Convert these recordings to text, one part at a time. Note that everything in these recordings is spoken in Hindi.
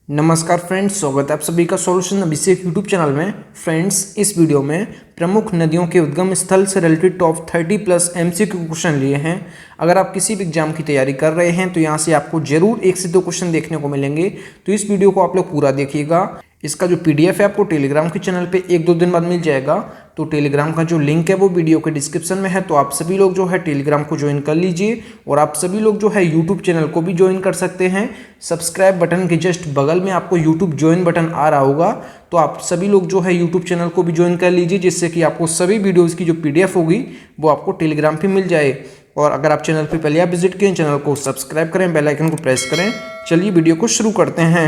नमस्कार फ्रेंड्स, स्वागत है आप सभी का सॉल्यूशन अभिषेक यूट्यूब चैनल में। फ्रेंड्स, इस वीडियो में प्रमुख नदियों के उद्गम स्थल से related top 30 plus MCQ question लिए हैं। अगर आप किसी भी एग्जाम की तैयारी कर रहे हैं तो यहाँ से आपको जरूर 1 से 2 क्वेश्चन देखने को मिलेंगे, तो इस वीडियो को आप लोग पूरा देखिएगा। इसका जो पीडीएफ है आपको टेलीग्राम के चैनल पे 1-2 दिन बाद मिल जाएगा। तो टेलीग्राम का जो लिंक है वो वीडियो के डिस्क्रिप्शन में है, तो आप सभी लोग जो है टेलीग्राम को ज्वाइन कर लीजिए। और आप सभी लोग जो है यूट्यूब चैनल को भी ज्वाइन कर सकते हैं। सब्सक्राइब बटन के जस्ट बगल में आपको यूट्यूब ज्वाइन बटन आ रहा होगा, तो आप सभी लोग जो है यूट्यूब चैनल को भी ज्वाइन कर लीजिए, जिससे कि आपको सभी वीडियोज़ की जो पीडीएफ होगी वो आपको टेलीग्राम पर मिल जाए। और अगर आप चैनल पर पहले आप विजिट करें, चैनल को सब्सक्राइब करें, बेल आइकन को प्रेस करें। चलिए वीडियो को शुरू करते हैं।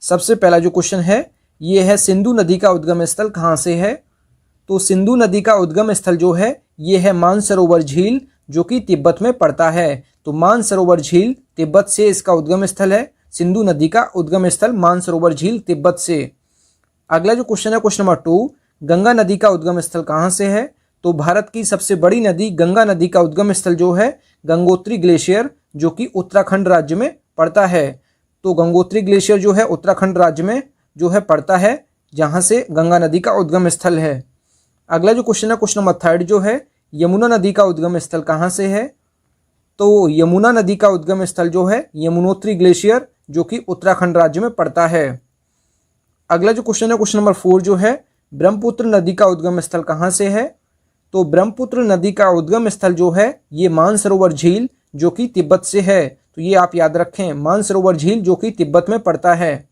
सबसे पहला जो क्वेश्चन है ये है, सिंधु नदी का उद्गम स्थल कहाँ से है? तो सिंधु नदी का उद्गम स्थल जो है ये है मानसरोवर झील, जो कि तिब्बत में पड़ता है। तो मानसरोवर झील तिब्बत से इसका उद्गम स्थल है। सिंधु नदी का उद्गम स्थल मानसरोवर झील तिब्बत से। अगला जो क्वेश्चन है क्वेश्चन नंबर 2, गंगा नदी का उद्गम स्थल कहाँ से है? तो भारत की सबसे बड़ी नदी गंगा नदी का उद्गम स्थल जो है गंगोत्री ग्लेशियर, जो कि उत्तराखंड राज्य में पड़ता है। तो गंगोत्री ग्लेशियर जो है उत्तराखंड राज्य में जो है पड़ता है, जहाँ से गंगा नदी का उद्गम स्थल है। अगला जो क्वेश्चन है क्वेश्चन नंबर 3 जो है, यमुना नदी का उद्गम स्थल कहाँ से है? तो यमुना नदी का उद्गम स्थल जो है यमुनोत्री ग्लेशियर, जो कि उत्तराखंड राज्य में पड़ता है। अगला जो क्वेश्चन है क्वेश्चन नंबर 4 जो है, ब्रह्मपुत्र नदी का उद्गम स्थल कहाँ से है? तो ब्रह्मपुत्र नदी का उद्गम स्थल जो है ये मानसरोवर झील, जो कि तिब्बत से है। तो ये आप याद रखें, मानसरोवर झील जो कि तिब्बत में पड़ता है।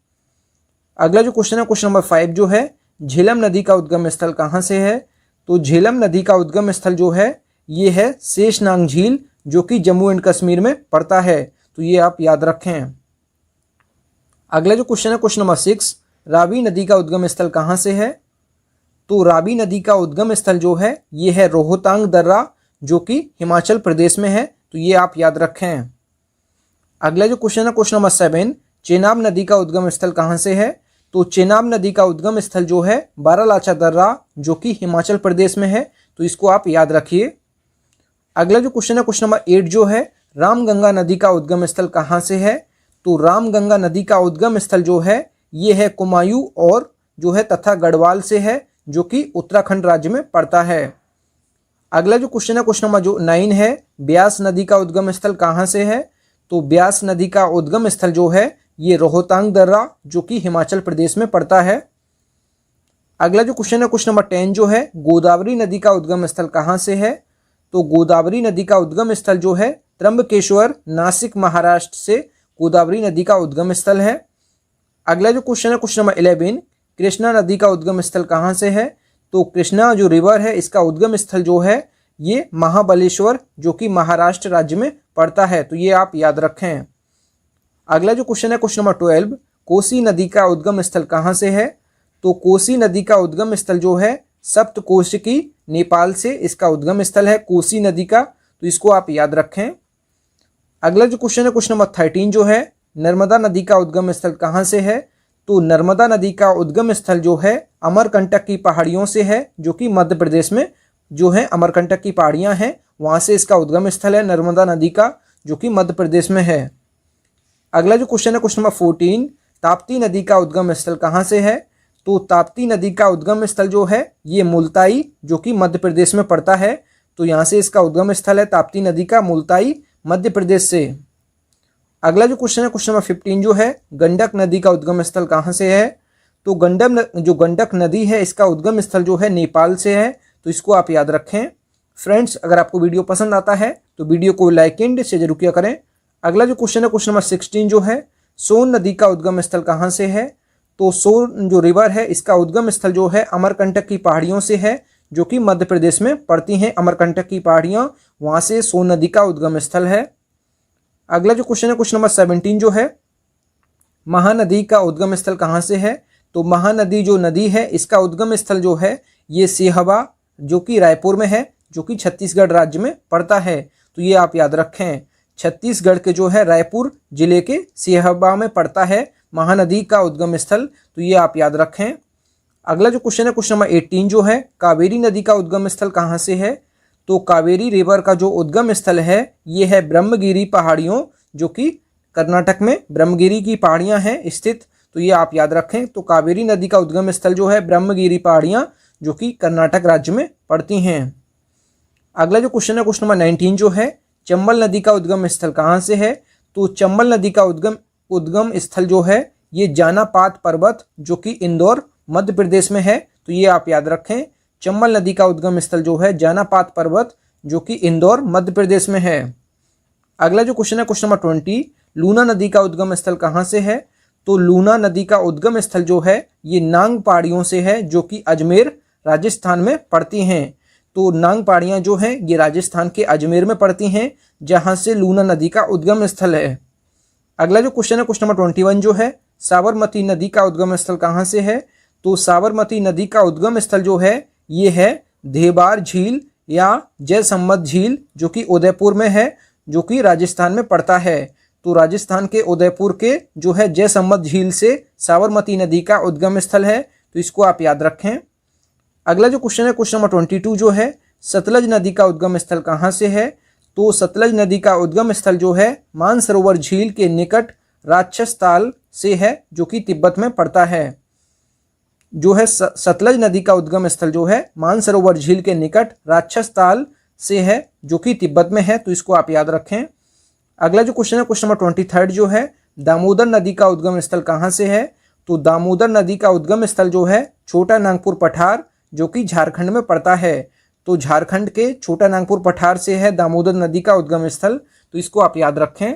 अगला जो क्वेश्चन है क्वेश्चन नंबर 5 जो है, झेलम नदी का उद्गम स्थल कहाँ से है? तो झेलम नदी का उद्गम स्थल जो है ये है शेषनाग झील, जो कि जम्मू एंड कश्मीर में पड़ता है। तो ये आप याद रखें। अगला जो क्वेश्चन है क्वेश्चन नंबर 6, रावी नदी का उद्गम स्थल कहाँ से है? तो रावी नदी का उद्गम स्थल जो है ये है रोहतांग दर्रा, जो कि हिमाचल प्रदेश में है। तो ये आप याद रखें। अगला जो क्वेश्चन है क्वेश्चन नंबर 7, चेनाब नदी का उद्गम स्थल कहाँ से है? तो चेनाब नदी का उद्गम स्थल जो है बारालाचा दर्रा, जो कि हिमाचल प्रदेश में है। तो इसको आप याद रखिए। अगला जो क्वेश्चन है क्वेश्चन नंबर 8 जो है, रामगंगा नदी का उद्गम स्थल कहाँ से है? तो रामगंगा नदी का उद्गम स्थल जो है ये है कुमायूं और जो है तथा गढ़वाल से है, जो कि उत्तराखंड राज्य में पड़ता है। अगला जो क्वेश्चन है क्वेश्चन नंबर जो 9 है, ब्यास नदी का उद्गम स्थल कहाँ से है? तो ब्यास नदी का उद्गम स्थल जो है ये रोहतांग दर्रा, जो कि हिमाचल प्रदेश में पड़ता है। अगला जो क्वेश्चन है क्वेश्चन नंबर 10 जो है, गोदावरी नदी का उद्गम स्थल कहाँ से है? तो गोदावरी नदी का उद्गम स्थल जो है त्र्यंबकेश्वर, नासिक, महाराष्ट्र से गोदावरी नदी का उद्गम स्थल है। अगला जो क्वेश्चन है क्वेश्चन नंबर 11, कृष्णा नदी का उद्गम स्थल कहाँ से है? तो कृष्णा जो रिवर है इसका उद्गम स्थल जो है ये महाबलेश्वर, जो कि महाराष्ट्र राज्य में पड़ता है। तो ये आप याद रखें। अगला जो क्वेश्चन है क्वेश्चन नंबर 12, कोसी नदी का उद्गम स्थल कहाँ से है? तो कोसी नदी का उद्गम स्थल जो है सप्तकोशिकी, नेपाल से इसका उद्गम स्थल है कोसी नदी का। तो इसको आप याद रखें। अगला जो क्वेश्चन है क्वेश्चन नंबर 13 जो है, नर्मदा नदी का उद्गम स्थल कहाँ से है? तो नर्मदा नदी का उद्गम स्थल जो है अमरकंटक की पहाड़ियों से है, जो कि मध्य प्रदेश में जो है अमरकंटक की पहाड़ियाँ हैं, वहाँ से इसका उद्गम स्थल है नर्मदा नदी का, जो कि मध्य प्रदेश में है। अगला जो क्वेश्चन है क्वेश्चन नंबर 14, ताप्ती नदी का उद्गम स्थल कहाँ से है? तो ताप्ती नदी का उद्गम स्थल जो है ये मुल्ताई, जो कि मध्य प्रदेश में पड़ता है। तो यहाँ से इसका उद्गम स्थल है ताप्ती नदी का मुल्ताई, मध्य प्रदेश से। अगला जो क्वेश्चन है क्वेश्चन नंबर 15 जो है, गंडक नदी का उद्गम स्थल कहाँ से है? तो गंडक नदी है इसका उद्गम स्थल जो है नेपाल से है। तो इसको आप याद रखें। फ्रेंड्स, अगर आपको वीडियो पसंद आता है तो वीडियो को लाइक एंड शेयर जरूर किया करें। अगला जो क्वेश्चन है क्वेश्चन नंबर 16 जो है, सोन नदी का उद्गम स्थल कहाँ से है? तो सोन जो रिवर है इसका उद्गम स्थल जो है अमरकंटक की पहाड़ियों से है, जो कि मध्य प्रदेश में पड़ती हैं अमरकंटक की पहाड़ियाँ, वहाँ से सोन नदी का उद्गम स्थल है। अगला जो क्वेश्चन है क्वेश्चन नंबर 17 जो है, महानदी का उद्गम स्थल कहाँ से है? तो महानदी जो नदी है इसका उद्गम स्थल जो है ये सिहवा, जो कि रायपुर में है, जो कि छत्तीसगढ़ राज्य में पड़ता है। तो ये आप याद रखें, छत्तीसगढ़ के जो है रायपुर जिले के सिहवा में पड़ता है महानदी का उद्गम स्थल। तो ये आप याद रखें। अगला जो क्वेश्चन है क्वेश्चन नंबर 18 जो है, कावेरी नदी का उद्गम स्थल कहाँ से है? तो कावेरी रिवर का जो उद्गम स्थल है ये है ब्रह्मगिरी पहाड़ियों, जो कि कर्नाटक में ब्रह्मगिरी की पहाड़ियाँ हैं स्थित। तो ये आप याद रखें। तो कावेरी नदी का उद्गम स्थल जो है ब्रह्मगिरी पहाड़ियाँ, जो कि कर्नाटक राज्य में पड़ती हैं। अगला जो क्वेश्चन है क्वेश्चन नंबर 19 जो है, चंबल नदी का उद्गम स्थल कहाँ से है? तो चंबल नदी का उद्गम स्थल जो है ये जानापात पर्वत, जो कि इंदौर मध्य प्रदेश में है। तो ये आप याद रखें, चंबल नदी का उद्गम स्थल जो है जानापात पर्वत, जो कि इंदौर मध्य प्रदेश में है। अगला जो क्वेश्चन है क्वेश्चन नंबर 20, लूना नदी का उद्गम स्थल कहाँ से है? तो लूना नदी का उद्गम स्थल जो है ये नांग पहाड़ियों से है, जो कि अजमेर राजस्थान में पड़ती हैं। तो नांग पहाड़ियाँ जो हैं ये राजस्थान के अजमेर में पड़ती हैं, जहाँ से लूना नदी का उद्गम स्थल है। अगला जो क्वेश्चन है क्वेश्चन नंबर 21 जो है, साबरमती नदी का उद्गम स्थल कहाँ से है? तो साबरमती नदी का उद्गम स्थल जो है ये है देबार झील या जयसम्मत झील, जो कि उदयपुर में है, जो कि राजस्थान में पड़ता है। तो राजस्थान के उदयपुर के जो है जयसम्मत झील से साबरमती नदी का उद्गम स्थल है। तो इसको आप याद रखें। अगला जो क्वेश्चन है क्वेश्चन नंबर 22 जो है, सतलज नदी का उद्गम स्थल कहाँ से है? तो सतलज नदी का उद्गम स्थल जो है मानसरोवर झील के निकट राक्षस ताल से है, जो कि तिब्बत में पड़ता है। जो है सतलज नदी का उद्गम स्थल जो है मानसरोवर झील के निकट राक्षस ताल से है, जो कि तिब्बत में है। तो इसको आप याद रखें। अगला जो क्वेश्चन है क्वेश्चन नंबर 23 जो है, दामोदर नदी का उद्गम स्थल कहाँ से है? तो दामोदर नदी का उद्गम स्थल जो है छोटा नागपुर पठार, जो कि झारखंड में पड़ता है। तो झारखंड के छोटा नागपुर पठार से है दामोदर नदी का उद्गम स्थल। तो इसको आप याद रखें।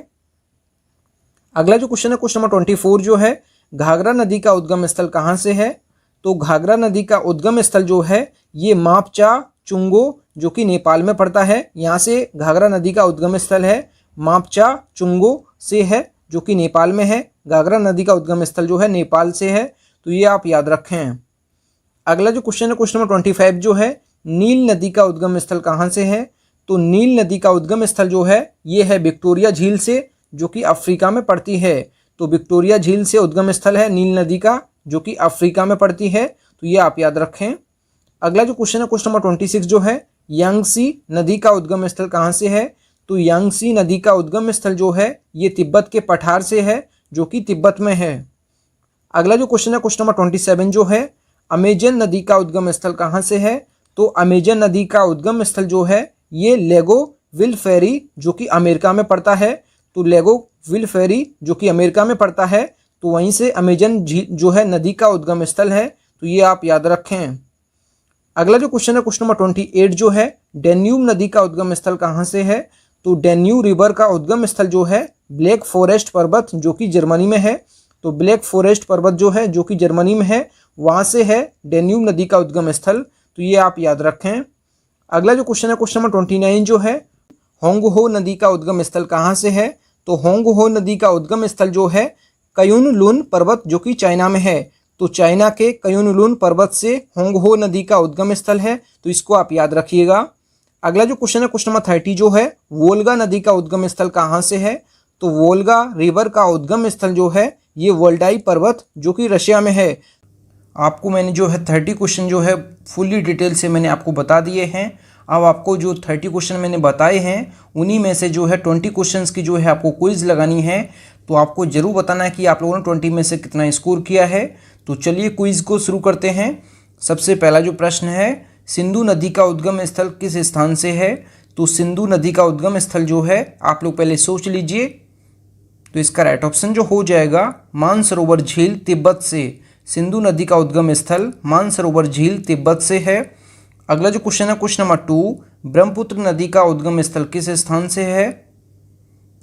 अगला जो क्वेश्चन है क्वेश्चन नंबर 24 जो है, घाघरा नदी का उद्गम स्थल कहाँ से है? तो घाघरा नदी का उद्गम स्थल जो है ये मापचा चुंगो, जो कि नेपाल में पड़ता है। यहाँ से घाघरा नदी का उद्गम स्थल है मापचा चुंगो से है, जो कि नेपाल में है। घाघरा नदी का उद्गम स्थल जो है नेपाल से है। तो ये आप याद रखें। अगला जो क्वेश्चन है क्वेश्चन नंबर 25 जो है, नील नदी का उद्गम स्थल कहाँ से है? तो नील नदी का उद्गम स्थल जो है ये है विक्टोरिया झील से, जो कि अफ्रीका में पड़ती है। तो विक्टोरिया झील से उद्गम स्थल है नील नदी का, जो कि अफ्रीका में पड़ती है। तो ये आप याद रखें। अगला जो क्वेश्चन है क्वेश्चन नंबर 26 जो है, यांगसी नदी का उद्गम स्थल कहाँ से है? तो यांगसी नदी का उद्गम स्थल जो है ये तिब्बत के पठार से है, जो कि तिब्बत में है। अगला जो क्वेश्चन है क्वेश्चन नंबर 27 जो है, अमेजन नदी का उद्गम स्थल कहाँ से है? तो अमेजन नदी का उद्गम स्थल जो है ये लेगो विल फेरी, जो कि अमेरिका में पड़ता है। तो लेगो विल फेरी जो कि अमेरिका में पड़ता है, तो वहीं से अमेजन जो है नदी का उद्गम स्थल है। तो ये आप याद रखें। अगला जो क्वेश्चन है क्वेश्चन नंबर 28 जो है, डेन्यूब नदी का उद्गम स्थल कहाँ से है? तो डेन्यूब रिवर का उद्गम स्थल जो है ब्लैक फॉरेस्ट पर्वत, जो कि जर्मनी में है। तो ब्लैक फॉरेस्ट पर्वत जो है जो कि जर्मनी में है, वहाँ से है डेन्यूब नदी का उद्गम स्थल। तो ये आप याद रखें। अगला जो क्वेश्चन है क्वेश्चन नंबर 29 जो है, होंगहो नदी का उद्गम स्थल कहाँ से है? तो होंगहो नदी का उद्गम स्थल जो है कयुनलुन पर्वत, जो कि चाइना में है। तो चाइना के कयुनलुन पर्वत से होंगहो नदी का उद्गम स्थल है। तो इसको आप याद रखिएगा। अगला जो क्वेश्चन है क्वेश्चन नंबर 30 जो है, वोल्गा नदी का उद्गम स्थल कहाँ से है? तो वोल्गा रिवर का उद्गम स्थल जो है ये वोल्डाई पर्वत, जो कि रशिया में है। आपको मैंने जो है 30 क्वेश्चन जो है फुल्ली डिटेल से मैंने आपको बता दिए हैं। अब आपको जो 30 क्वेश्चन मैंने बताए हैं उन्हीं में से जो है 20 क्वेश्चंस की जो है आपको क्विज लगानी है। तो आपको ज़रूर बताना है कि आप लोगों ने 20 में से कितना स्कोर किया है। तो चलिए क्विज को शुरू करते हैं। सबसे पहला जो प्रश्न है, सिंधु नदी का उद्गम स्थल किस स्थान से है? तो सिंधु नदी का उद्गम स्थल जो है आप लोग पहले सोच लीजिए। तो इसका राइट ऑप्शन जो हो जाएगा मानसरोवर झील, तिब्बत से। सिंधु नदी का उद्गम स्थल मानसरोवर झील, तिब्बत से है। अगला जो क्वेश्चन है क्वेश्चन नंबर 2, ब्रह्मपुत्र नदी का उद्गम स्थल किस स्थान से है?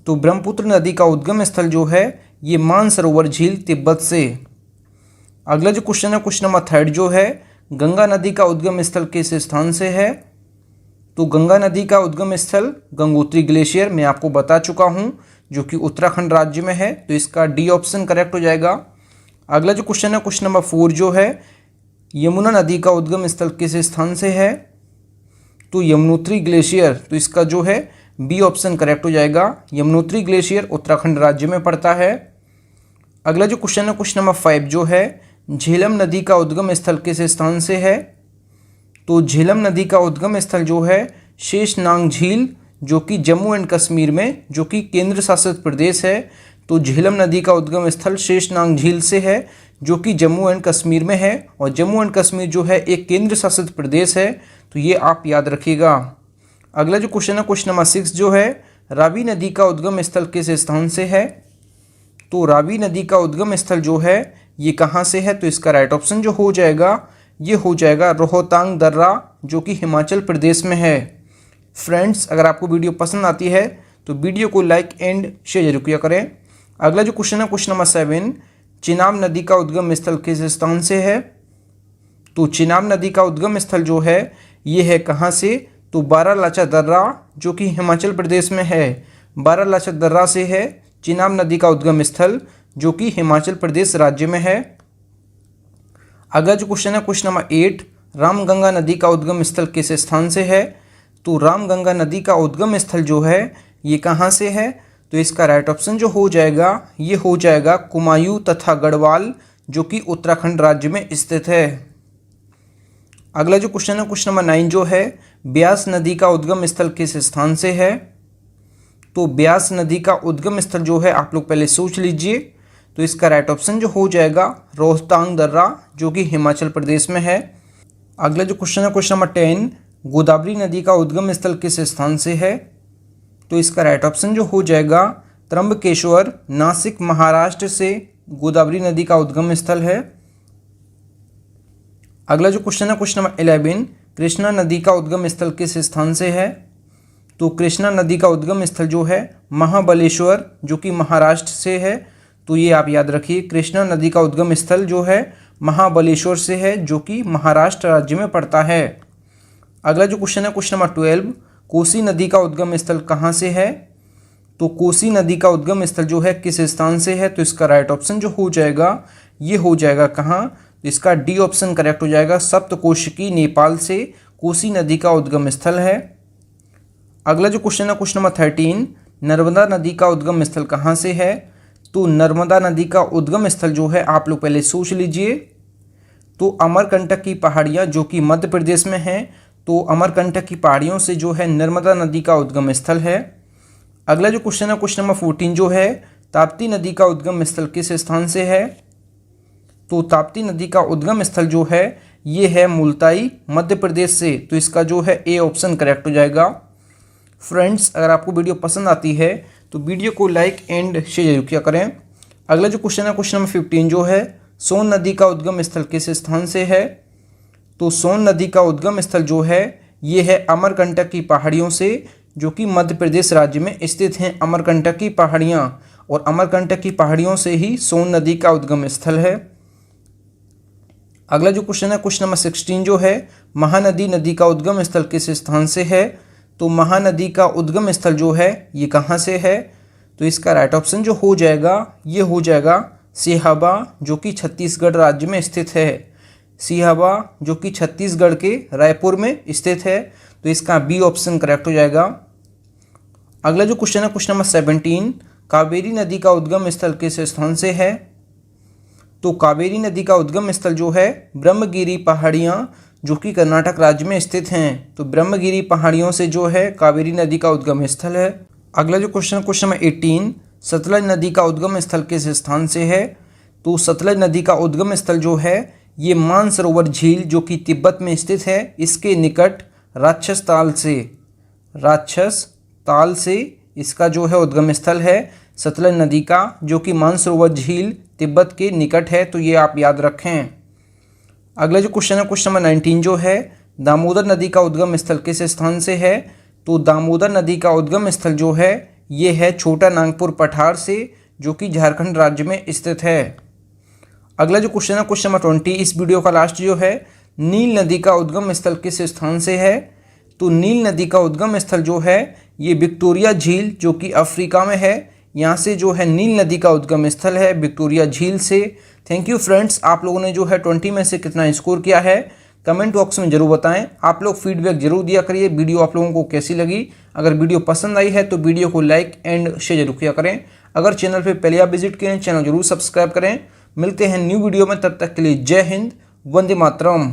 तो ब्रह्मपुत्र नदी का उद्गम स्थल जो है ये मानसरोवर झील, तिब्बत से। अगला जो क्वेश्चन है क्वेश्चन नंबर 3 जो है, गंगा नदी का उद्गम स्थल किस स्थान से है? तो गंगा नदी का उद्गम स्थल गंगोत्री ग्लेशियर मैं आपको बता चुका हूँ, जो कि उत्तराखंड राज्य में है। तो इसका डी ऑप्शन करेक्ट हो जाएगा। अगला जो क्वेश्चन है क्वेश्चन नंबर 4 जो है, यमुना नदी का उद्गम स्थल किस स्थान से है? तो यमुनोत्री ग्लेशियर, तो इसका जो है बी ऑप्शन करेक्ट हो जाएगा। यमुनोत्री ग्लेशियर उत्तराखंड राज्य में पड़ता है। अगला जो क्वेश्चन है क्वेश्चन नंबर 5 जो है, झेलम नदी का उद्गम स्थल किस स्थान से है? तो झेलम नदी का उद्गम स्थल जो है शेषनाग झील, जो कि जम्मू एंड कश्मीर में, जो कि केंद्र शासित प्रदेश है, तो झेलम नदी का उद्गम स्थल शेषनाग झील से है, जो कि जम्मू एंड कश्मीर में है, और जम्मू एंड कश्मीर जो है एक केंद्र शासित प्रदेश है, तो ये आप याद रखिएगा। अगला जो क्वेश्चन है, क्वेश्चन नंबर 6 जो है, रावी नदी का उद्गम स्थल किस स्थान से है? तो रावी नदी का उद्गम स्थल जो है ये कहाँ से है? तो इसका राइट ऑप्शन जो हो जाएगा ये हो जाएगा रोहतांग दर्रा, जो कि हिमाचल प्रदेश में है। फ्रेंड्स, अगर आपको वीडियो पसंद आती है तो वीडियो को लाइक एंड शेयर जरूर किया करें। अगला जो क्वेश्चन है, क्वेश्चन नंबर 7, चिनाब नदी का उद्गम स्थल किस स्थान से है? तो चिनाब नदी का उद्गम स्थल जो है ये है कहाँ से? तो बारालाचा दर्रा, जो कि हिमाचल प्रदेश में है। बारालाचा दर्रा से है चिनाब नदी का उद्गम स्थल, जो कि हिमाचल प्रदेश राज्य में है। अगला जो क्वेश्चन है, क्वेश्चन नंबर 8, रामगंगा नदी का उद्गम स्थल किस स्थान से है? तो रामगंगा नदी का उद्गम स्थल जो है ये कहाँ से है? तो इसका राइट ऑप्शन जो हो जाएगा ये हो जाएगा कुमायूं तथा गढ़वाल, जो कि उत्तराखंड राज्य में स्थित है। अगला जो क्वेश्चन है, क्वेश्चन नंबर 9 जो है, ब्यास नदी का उद्गम स्थल किस स्थान से है? तो ब्यास नदी का उद्गम स्थल जो है आप लोग पहले सोच लीजिए। तो इसका राइट ऑप्शन जो हो जाएगा रोहतांग दर्रा, जो कि हिमाचल प्रदेश में है। अगला जो क्वेश्चन है, क्वेश्चन नंबर 10, गोदावरी नदी का उद्गम स्थल किस स्थान से है? तो इसका राइट ऑप्शन जो हो जाएगा त्र्यंबकेश्वर, नासिक महाराष्ट्र से गोदावरी नदी का उद्गम स्थल है। अगला जो क्वेश्चन है, क्वेश्चन नंबर 11, कृष्णा नदी का उद्गम स्थल किस स्थान से है? तो कृष्णा नदी का उद्गम स्थल जो है महाबलेश्वर, जो कि महाराष्ट्र से है। तो ये आप याद रखिए, कृष्णा नदी का उद्गम स्थल जो है महाबलेश्वर से है, जो कि महाराष्ट्र राज्य में पड़ता है। अगला जो क्वेश्चन है, क्वेश्चन नंबर 12, कोसी नदी का उद्गम स्थल कहाँ से है? तो कोसी नदी का उद्गम स्थल जो है किस स्थान से है? तो इसका राइट ऑप्शन जो हो जाएगा ये हो जाएगा कहाँ? तो इसका डी ऑप्शन करेक्ट हो जाएगा, सप्तकोशिकी नेपाल से कोसी नदी का उद्गम स्थल है। अगला जो क्वेश्चन है, क्वेश्चन नंबर 13, नर्मदा नदी का उद्गम स्थल कहाँ से है? तो नर्मदा नदी का उद्गम स्थल जो है आप लोग पहले सोच लीजिए। तो अमरकंटक की पहाड़ियाँ, जो कि मध्य प्रदेश में हैं, तो अमरकंटक की पहाड़ियों से जो है नर्मदा नदी का उद्गम स्थल है। अगला जो क्वेश्चन है, क्वेश्चन नंबर 14 जो है, ताप्ती नदी का उद्गम स्थल किस स्थान से है? तो ताप्ती नदी का उद्गम स्थल जो है ये है मुल्ताई, मध्य प्रदेश से। तो इसका जो है ए ऑप्शन करेक्ट हो जाएगा। फ्रेंड्स, अगर आपको वीडियो पसंद आती है तो वीडियो को लाइक एंड शेयर जरूर किया करें। अगला जो क्वेश्चन है, क्वेश्चन नंबर 15 जो है, सोन नदी का उद्गम स्थल किस स्थान से है? तो सोन नदी का उद्गम स्थल जो है ये है अमरकंटक की पहाड़ियों से, जो कि मध्य प्रदेश राज्य में स्थित हैं अमरकंटक की पहाड़ियाँ, और अमरकंटक की पहाड़ियों से ही सोन नदी का उद्गम स्थल है। अगला जो क्वेश्चन है, क्वेश्चन नंबर 16 जो है, महानदी नदी का उद्गम स्थल किस स्थान से है? तो महानदी का उद्गम स्थल जो है ये कहाँ से है? तो इसका राइट ऑप्शन जो हो जाएगा ये हो जाएगा सिहाबा, जो कि छत्तीसगढ़ राज्य में स्थित है। सिहाबा, जो कि छत्तीसगढ़ के रायपुर में स्थित है। तो इसका बी ऑप्शन करेक्ट हो जाएगा। अगला जो क्वेश्चन है, क्वेश्चन नंबर 17, कावेरी नदी का उद्गम स्थल किस स्थान से है? तो कावेरी नदी का उद्गम स्थल जो है ब्रह्मगिरी पहाड़ियाँ, जो कि कर्नाटक राज्य में स्थित हैं। तो ब्रह्मगिरी पहाड़ियों से जो है कावेरी नदी का उद्गम स्थल है। अगला जो क्वेश्चन नंबर 18, सतलज नदी का उद्गम स्थल किस स्थान से है? तो सतलज नदी का उद्गम स्थल जो है ये मानसरोवर झील, जो कि तिब्बत में स्थित है, इसके निकट राक्षस ताल से इसका जो है उद्गम स्थल है सतलज नदी का, जो कि मानसरोवर झील तिब्बत के निकट है। तो ये आप याद रखें। अगला जो क्वेश्चन है, क्वेश्चन नंबर 19 जो है, दामोदर नदी का उद्गम स्थल किस स्थान से है? तो दामोदर नदी का उद्गम स्थल जो है ये है छोटा नागपुर पठार से, जो कि झारखंड राज्य में स्थित है। अगला जो क्वेश्चन है, क्वेश्चन नंबर 20, इस वीडियो का लास्ट जो है, नील नदी का उद्गम स्थल किस स्थान से है? तो नील नदी का उद्गम स्थल जो है ये विक्टोरिया झील, जो कि अफ्रीका में है, यहाँ से जो है नील नदी का उद्गम स्थल है विक्टोरिया झील से। थैंक यू फ्रेंड्स, आप लोगों ने जो है 20 में से कितना स्कोर किया है कमेंट बॉक्स में जरूर बताएं। आप लोग फीडबैक जरूर दिया करिए, वीडियो आप लोगों को कैसी लगी। अगर वीडियो पसंद आई है तो वीडियो को लाइक एंड शेयर जरूर किया करें। अगर चैनल पर पहले आप विजिट करें, चैनल जरूर सब्सक्राइब करें। मिलते हैं न्यू वीडियो में, तब तक के लिए जय हिंद, वंदे मातरम।